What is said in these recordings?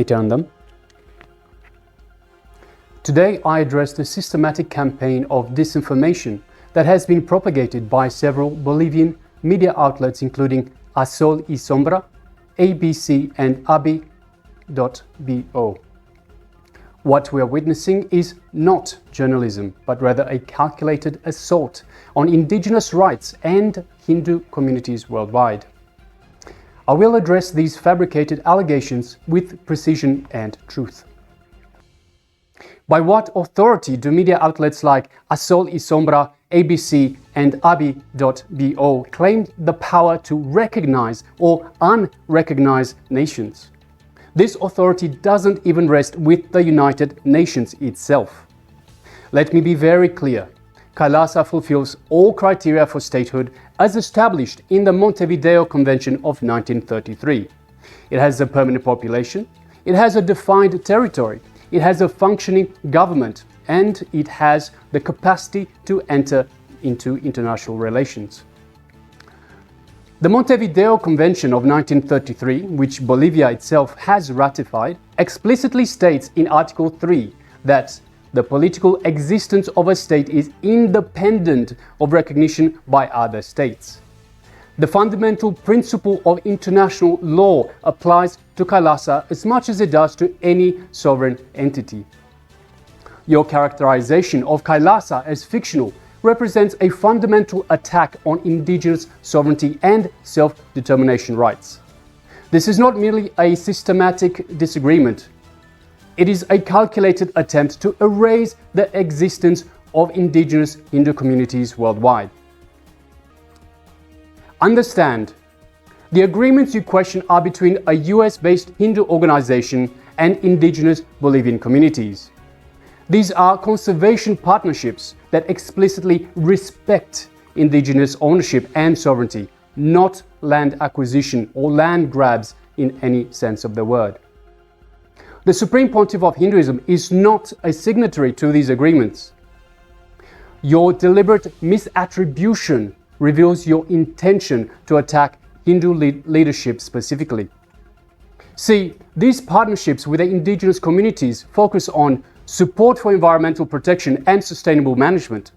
return them. Today I address the systematic campaign of disinformation that has been propagated by several Bolivian media outlets including A Sol y Sombra, ABC and abi.bo. What we are witnessing is not journalism, but rather a calculated assault on indigenous rights and Hindu communities worldwide. I will address these fabricated allegations with precision and truth. By what authority do media outlets like A Sol y Sombra, ABC and abi.bo claim the power to recognize or unrecognize nations? This authority doesn't even rest with the United Nations itself. Let me be very clear. KAILASA fulfills all criteria for statehood as established in the Montevideo Convention of 1933. It has a permanent population, it has a defined territory, it has a functioning government, and it has the capacity to enter into international relations. The Montevideo Convention of 1933, which Bolivia itself has ratified, explicitly states in Article 3 that the political existence of a state is independent of recognition by other states. The fundamental principle of international law applies to KAILASA as much as it does to any sovereign entity. Your characterization of KAILASA as fictional represents a fundamental attack on indigenous sovereignty and self-determination rights. This is not merely a systematic disagreement. It is a calculated attempt to erase the existence of indigenous Hindu communities worldwide. Understand, the agreements you question are between a US-based Hindu organization and indigenous Bolivian communities. These are conservation partnerships that explicitly respect indigenous ownership and sovereignty, not land acquisition or land grabs in any sense of the word. The Supreme Pontiff of Hinduism is not a signatory to these agreements. Your deliberate misattribution reveals your intention to attack Hindu leadership specifically. See, these partnerships with the indigenous communities focus on support for environmental protection and sustainable management,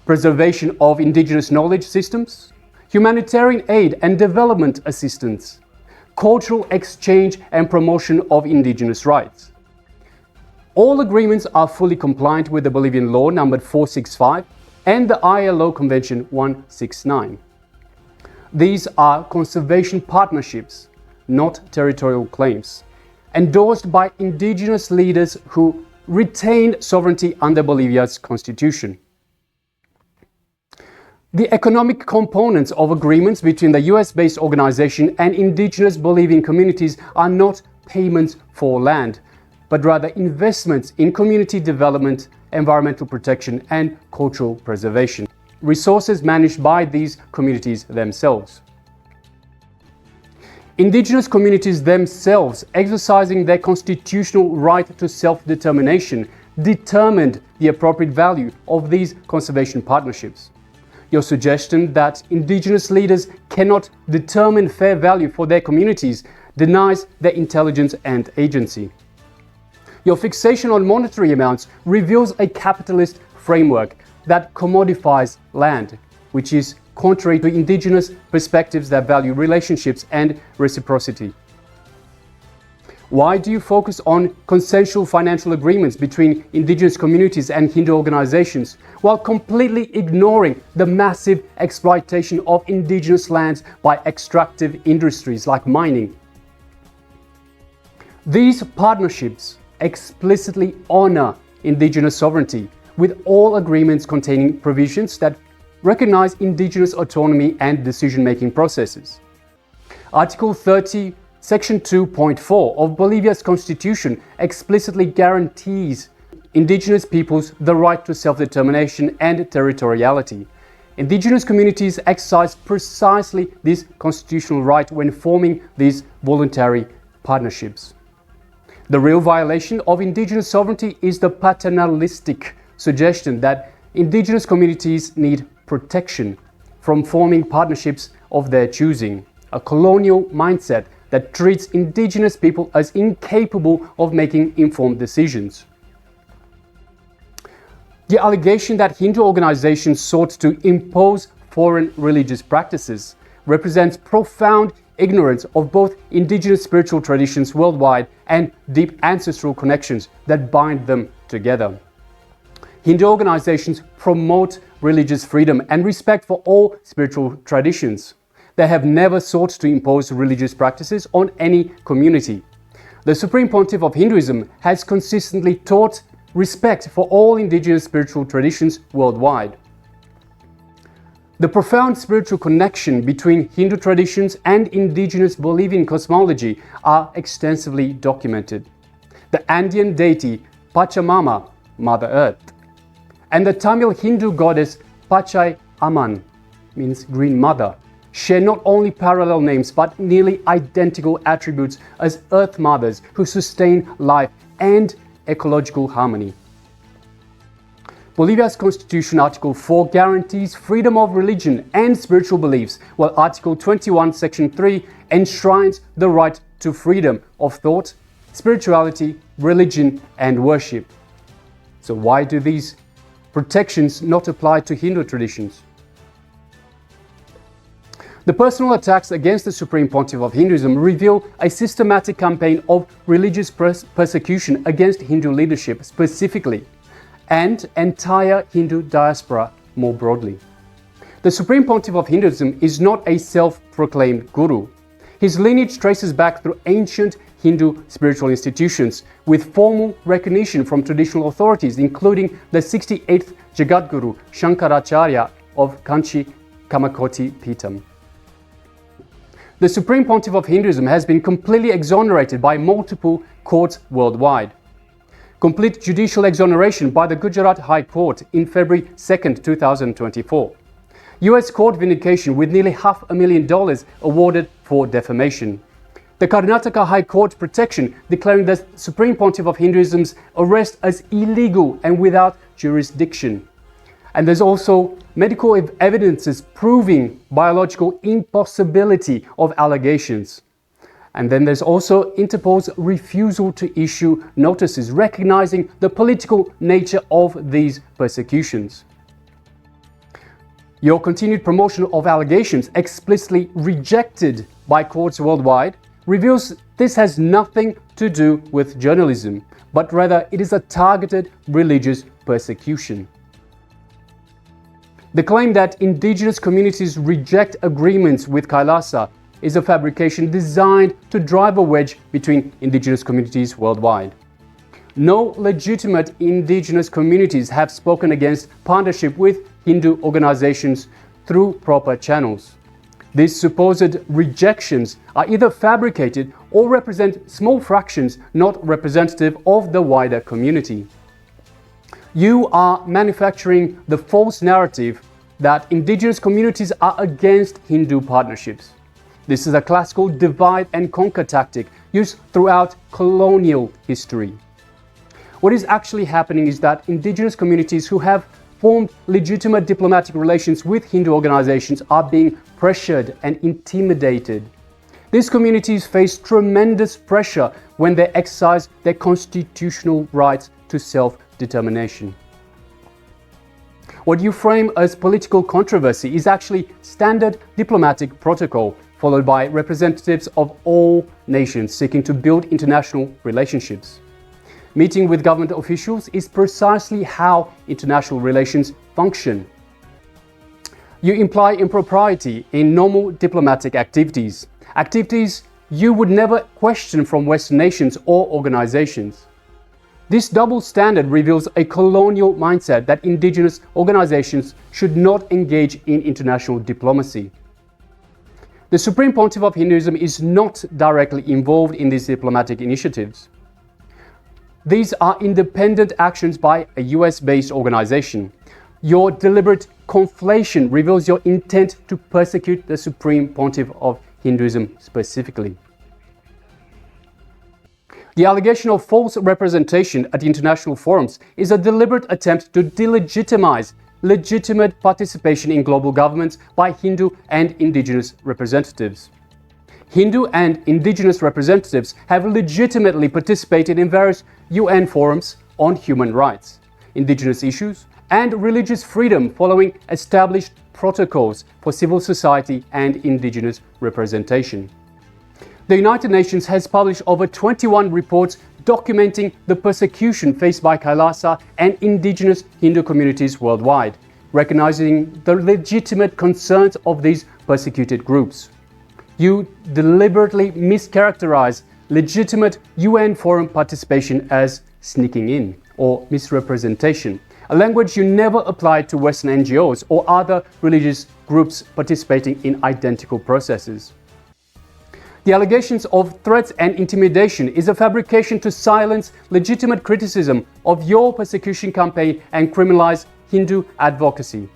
preservation of indigenous knowledge systems, humanitarian aid and development assistance, cultural exchange and promotion of indigenous rights. All agreements are fully compliant with the Bolivian law numbered 465 and the ILO Convention 169. These are conservation partnerships, not territorial claims, endorsed by indigenous leaders who retained sovereignty under Bolivia's constitution. The economic components of agreements between the US-based organization and indigenous Bolivian communities are not payments for land, but rather investments in community development, environmental protection, and cultural preservation, resources managed by these communities themselves. Indigenous communities themselves, exercising their constitutional right to self-determination, determined the appropriate value of these conservation partnerships. Your suggestion that indigenous leaders cannot determine fair value for their communities denies their intelligence and agency. Your fixation on monetary amounts reveals a capitalist framework that commodifies land, which is contrary to indigenous perspectives that value relationships and reciprocity. Why do you focus on consensual financial agreements between indigenous communities and Hindu organizations while completely ignoring the massive exploitation of indigenous lands by extractive industries like mining? These partnerships explicitly honor indigenous sovereignty, with all agreements containing provisions that recognize indigenous autonomy and decision-making processes. Article 30, Section 2.4 of Bolivia's constitution explicitly guarantees indigenous peoples the right to self-determination and territoriality. Indigenous communities exercise precisely this constitutional right when forming these voluntary partnerships. The real violation of indigenous sovereignty is the paternalistic suggestion that indigenous communities need protection from forming partnerships of their choosing, a colonial mindset that treats indigenous people as incapable of making informed decisions. The allegation that Hindu organizations sought to impose foreign religious practices represents profound ignorance of both indigenous spiritual traditions worldwide and deep ancestral connections that bind them together. Hindu organizations promote religious freedom and respect for all spiritual traditions. They have never sought to impose religious practices on any community. The Supreme Pontiff of Hinduism has consistently taught respect for all indigenous spiritual traditions worldwide. The profound spiritual connection between Hindu traditions and indigenous Bolivian cosmology are extensively documented. The Andean deity Pachamama, Mother Earth, and the Tamil Hindu goddess Pachai Amman, means Green Mother, share not only parallel names but nearly identical attributes as Earth Mothers who sustain life and ecological harmony. Bolivia's Constitution Article 4 guarantees freedom of religion and spiritual beliefs, while Article 21, Section 3 enshrines the right to freedom of thought, spirituality, religion, and worship. So why do these protections not apply to Hindu traditions? The personal attacks against the Supreme Pontiff of Hinduism reveal a systematic campaign of religious persecution against Hindu leadership specifically, and entire Hindu diaspora more broadly. The Supreme Pontiff of Hinduism is not a self-proclaimed guru. His lineage traces back through ancient Hindu spiritual institutions with formal recognition from traditional authorities, including the 68th Jagadguru Shankaracharya of Kanchi Kamakoti Peetham. The Supreme Pontiff of Hinduism has been completely exonerated by multiple courts worldwide. Complete judicial exoneration by the Gujarat High Court in February 2, 2024. US court vindication with nearly $500,000 awarded for defamation. The Karnataka High Court protection declaring the Supreme Pontiff of Hinduism's arrest as illegal and without jurisdiction. And there's also medical evidences proving biological impossibility of allegations. And then there's also Interpol's refusal to issue notices recognizing the political nature of these persecutions. Your continued promotion of allegations explicitly rejected by courts worldwide reveals this has nothing to do with journalism, but rather it is a targeted religious persecution. The claim that indigenous communities reject agreements with KAILASA is a fabrication designed to drive a wedge between indigenous communities worldwide. No legitimate indigenous communities have spoken against partnership with Hindu organizations through proper channels. These supposed rejections are either fabricated or represent small fractions not representative of the wider community. You are manufacturing the false narrative that indigenous communities are against Hindu partnerships. This is a classical divide and conquer tactic used throughout colonial history. What is actually happening is that indigenous communities who have formed legitimate diplomatic relations with Hindu organizations are being pressured and intimidated. These communities face tremendous pressure when they exercise their constitutional rights to self-determination. What you frame as political controversy is actually standard diplomatic protocol, followed by representatives of all nations seeking to build international relationships. Meeting with government officials is precisely how international relations function. You imply impropriety in normal diplomatic activities, activities you would never question from Western nations or organizations. This double standard reveals a colonial mindset that indigenous organizations should not engage in international diplomacy. The Supreme Pontiff of Hinduism is not directly involved in these diplomatic initiatives. These are independent actions by a US-based organization. Your deliberate conflation reveals your intent to persecute the Supreme Pontiff of Hinduism specifically. The allegation of false representation at international forums is a deliberate attempt to delegitimize legitimate participation in global governments by Hindu and indigenous representatives. Hindu and indigenous representatives have legitimately participated in various UN forums on human rights, indigenous issues, and religious freedom following established protocols for civil society and indigenous representation. The United Nations has published over 21 reports documenting the persecution faced by KAILASA and indigenous Hindu communities worldwide, recognizing the legitimate concerns of these persecuted groups. You deliberately mischaracterize legitimate UN forum participation as sneaking in or misrepresentation, a language you never applied to Western NGOs or other religious groups participating in identical processes. The allegations of threats and intimidation is a fabrication to silence legitimate criticism of your persecution campaign and criminalize Hindu advocacy.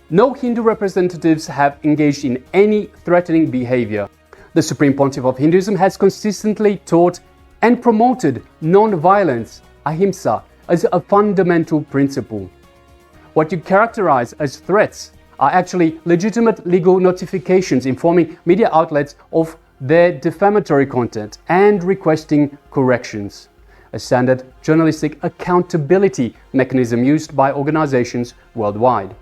No Hindu representatives have engaged in any threatening behavior. The Supreme Pontiff of Hinduism has consistently taught and promoted non-violence, ahimsa, as a fundamental principle. What you characterize as threats are actually legitimate legal notifications informing media outlets of their defamatory content and requesting corrections, a standard journalistic accountability mechanism used by organizations worldwide.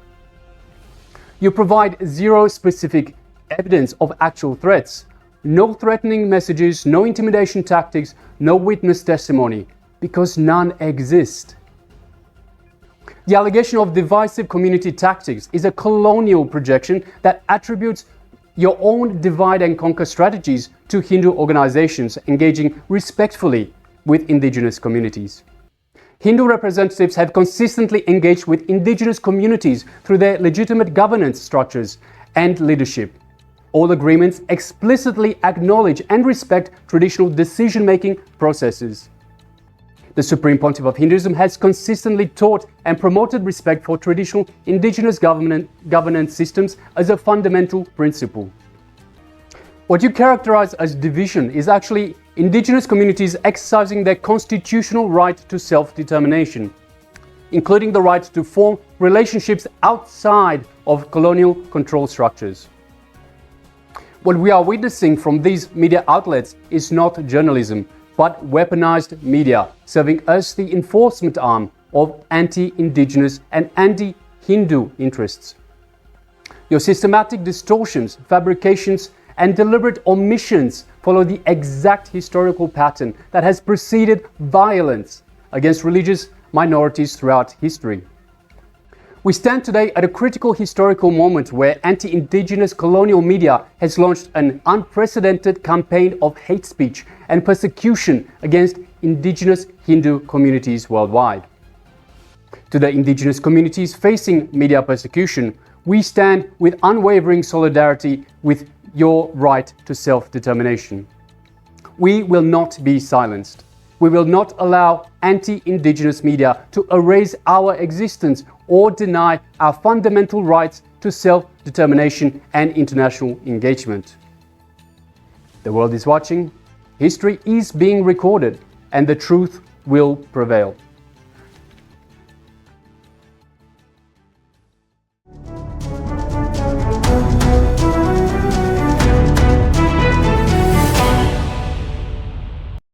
You provide zero specific evidence of actual threats, no threatening messages, no intimidation tactics, no witness testimony, because none exist. The allegation of divisive community tactics is a colonial projection that attributes your own divide and conquer strategies to Hindu organizations engaging respectfully with indigenous communities. Hindu representatives have consistently engaged with indigenous communities through their legitimate governance structures and leadership. All agreements explicitly acknowledge and respect traditional decision-making processes. The Supreme Pontiff of Hinduism has consistently taught and promoted respect for traditional indigenous governance systems as a fundamental principle. What you characterize as division is actually indigenous communities exercising their constitutional right to self-determination, including the right to form relationships outside of colonial control structures. What we are witnessing from these media outlets is not journalism, but weaponized media, serving as the enforcement arm of anti-indigenous and anti-Hindu interests. Your systematic distortions, fabrications, and deliberate omissions follow the exact historical pattern that has preceded violence against religious minorities throughout history. We stand today at a critical historical moment where anti-indigenous colonial media has launched an unprecedented campaign of hate speech and persecution against indigenous Hindu communities worldwide. To the indigenous communities facing media persecution, we stand with unwavering solidarity with your right to self-determination. We will not be silenced. We will not allow anti-indigenous media to erase our existence or deny our fundamental rights to self-determination and international engagement. The world is watching, history is being recorded, and the truth will prevail.